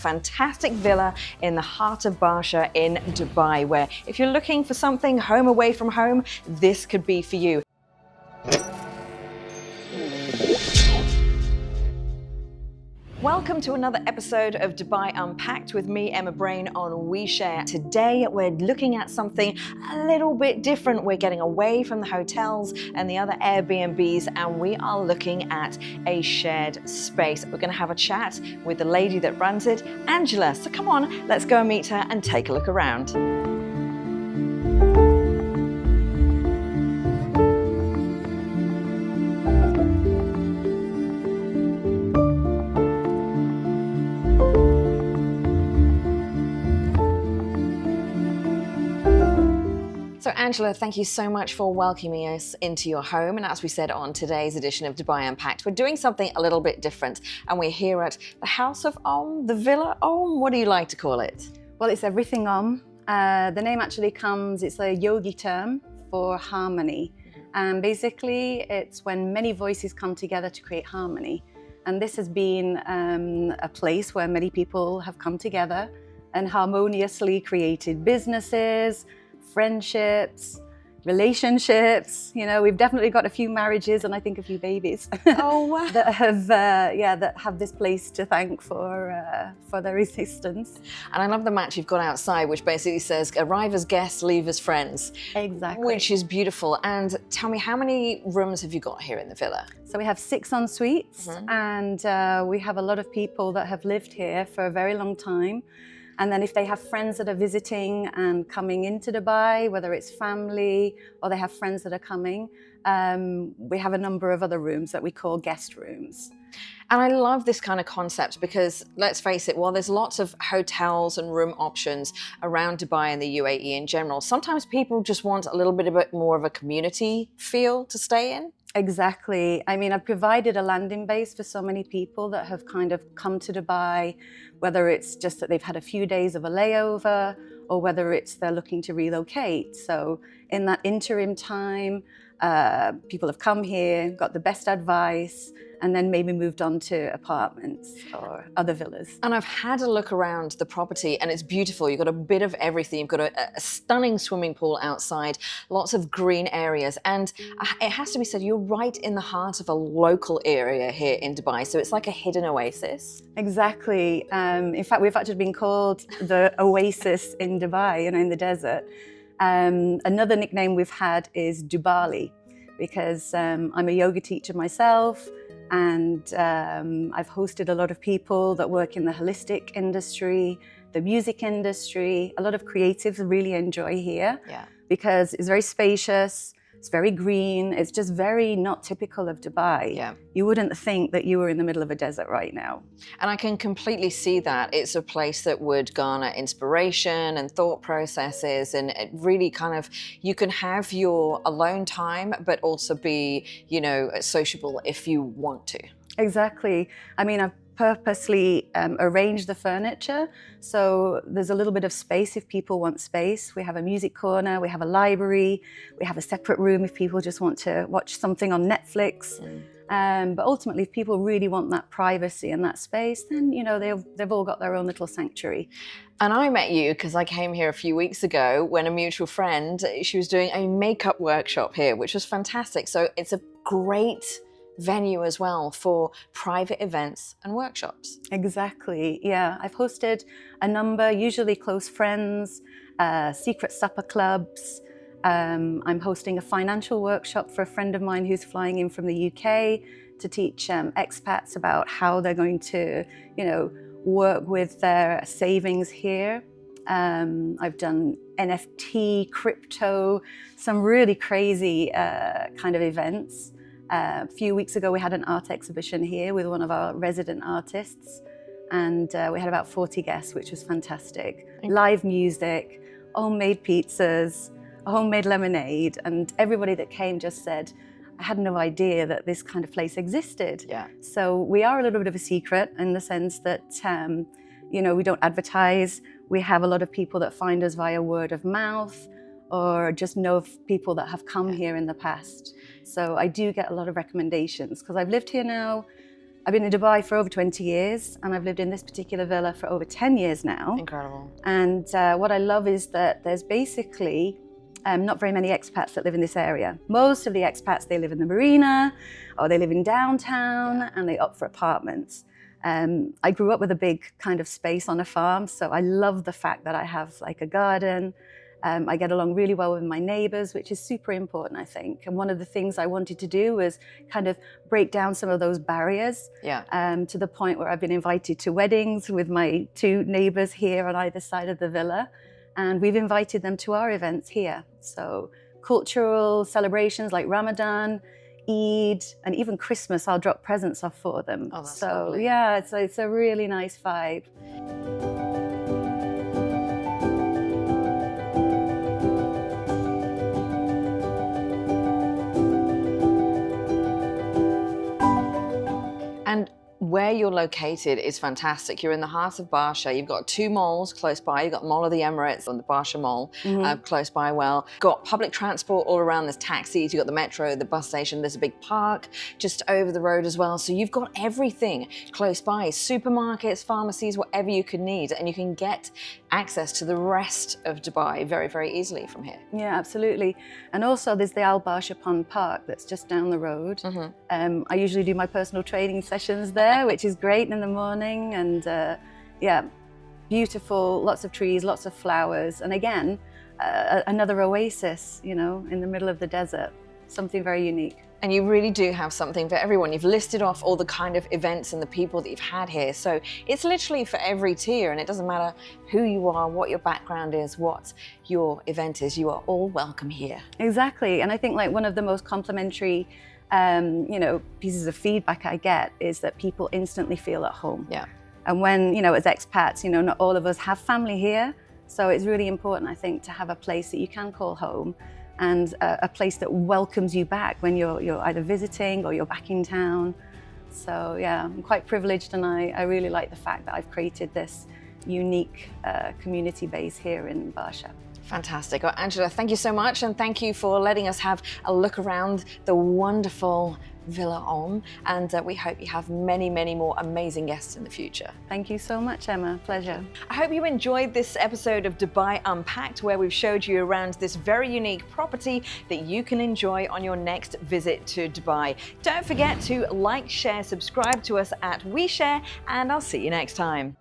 fantastic villa in the heart of Barsha in Dubai, where if you're looking for something home away from home, this could be for you. Welcome to another episode of Dubai Unpacked with me, Emma Brain, on WeShare. Today we're looking at something a little bit different. We're getting away from the hotels and the other Airbnbs, and we are looking at a shared space. We're going to have a chat with the lady that runs it, Angela. So come on, let's go and meet her and take a look around. So Angela, thank you so much for welcoming us into your home. And as we said on today's edition of Dubai Unpacked, we're doing something a little bit different. And we're here at the House of Om, the Villa Om. What do you like to call it? Well, it's everything Om. The name actually it's a yogi term for harmony. And basically, it's when many voices come together to create harmony. And this has been a place where many people have come together and harmoniously created businesses, friendships, relationships. You know, we've definitely got a few marriages and I think a few babies. Oh, wow. that have this place to thank for their existence. And I love the match you've got outside, which basically says, arrive as guests, leave as friends. Exactly. Which is beautiful. And tell me, how many rooms have you got here in the villa? So we have 6 en suites, and we have a lot of people that have lived here for a very long time. And then if they have friends that are visiting and coming into Dubai, whether it's family or they have friends that are coming, we have a number of other rooms that we call guest rooms. And I love this kind of concept because, let's face it, while there's lots of hotels and room options around Dubai and the UAE in general, sometimes people just want a little bit more of a community feel to stay in. Exactly. I mean, I've provided a landing base for so many people that have kind of come to Dubai, whether it's just that they've had a few days of a layover or whether it's they're looking to relocate. So in that interim time, people have come here, got the best advice, and then maybe moved on to apartments or other villas. And I've had a look around the property and it's beautiful. You've got a bit of everything. You've got a stunning swimming pool outside, lots of green areas. And it has to be said, you're right in the heart of a local area here in Dubai. So it's like a hidden oasis. Exactly. In fact, we've actually been called the oasis in Dubai, in the desert. Another nickname we've had is Dubali, because I'm a yoga teacher myself. And I've hosted a lot of people that work in the holistic industry, the music industry. A lot of creatives really enjoy here because it's very spacious, it's very green, it's just very not typical of Dubai. Yeah. You wouldn't think that you were in the middle of a desert right now. And I can completely see that. It's a place that would garner inspiration and thought processes, and it really kind of, you can have your alone time, but also be, sociable if you want to. Exactly. I mean, I've purposely arranged the furniture so there's a little bit of space if people want space. We have a music corner, we have a library, we have a separate room if people just want to watch something on Netflix. But ultimately, if people really want that privacy and that space, then they've all got their own little sanctuary. And I met you because I came here a few weeks ago when a mutual friend, she was doing a makeup workshop here, which was fantastic. So it's a great venue as well for private events and workshops. Exactly, yeah. I've hosted a number, usually close friends, secret supper clubs. I'm hosting a financial workshop for a friend of mine who's flying in from the UK to teach expats about how they're going to, work with their savings here. I've done NFT, crypto, some really crazy kind of events. A few weeks ago, we had an art exhibition here with one of our resident artists, and we had about 40 guests, which was fantastic. Live music, homemade pizzas, homemade lemonade, and everybody that came just said, I had no idea that this kind of place existed. Yeah. So we are a little bit of a secret in the sense that, we don't advertise. We have a lot of people that find us via word of mouth or just know of people that have come here in the past. So I do get a lot of recommendations because I've lived here now I've been in Dubai for over 20 years, and I've lived in this particular villa for over 10 years now. Incredible. And what I love is that there's basically not very many expats that live in this area. Most of the expats, they live in the marina, or they live in downtown, and they opt for apartments. I grew up with a big kind of space on a farm, so I love the fact that I have like a garden. I get along really well with my neighbors, which is super important, I think. And one of the things I wanted to do was kind of break down some of those barriers, to the point where I've been invited to weddings with my two neighbors here on either side of the villa. And we've invited them to our events here. So cultural celebrations like Ramadan, Eid, and even Christmas, I'll drop presents off for them. Oh, that's so lovely. yeah, it's a really nice vibe. And where you're located is fantastic. You're in the heart of Barsha. You've got two malls close by. You've got Mall of the Emirates and the Barsha Mall close by. Well, got public transport all around. There's taxis. You've got the metro, the bus station. There's a big park just over the road as well. So you've got everything close by. Supermarkets, pharmacies, whatever you could need. And you can get access to the rest of Dubai very, very easily from here. Yeah, absolutely. And also there's the Al Barsha Pond Park that's just down the road. I usually do my personal training sessions there, which is great in the morning. And yeah, beautiful, lots of trees, lots of flowers. And again, another oasis, you know, in the middle of the desert, something very unique. And you really do have something for everyone. You've listed off all the kind of events and the people that you've had here. So it's literally for every tier, and it doesn't matter who you are, what your background is, what your event is, you are all welcome here. Exactly. And I think like one of the most complimentary pieces of feedback I get is that people instantly feel at home. Yeah. And when, as expats, not all of us have family here. So it's really important, I think, to have a place that you can call home, and a place that welcomes you back when you're either visiting or you're back in town. So yeah, I'm quite privileged, and I really like the fact that I've created this unique community base here in Barsha. Fantastic. Well, Angela, thank you so much, and thank you for letting us have a look around the wonderful Villa Om, and we hope you have many, many more amazing guests in the future. Thank you so much, Emma. Pleasure. I hope you enjoyed this episode of Dubai Unpacked, where we've showed you around this very unique property that you can enjoy on your next visit to Dubai. Don't forget to like, share, subscribe to us at WeShare, and I'll see you next time.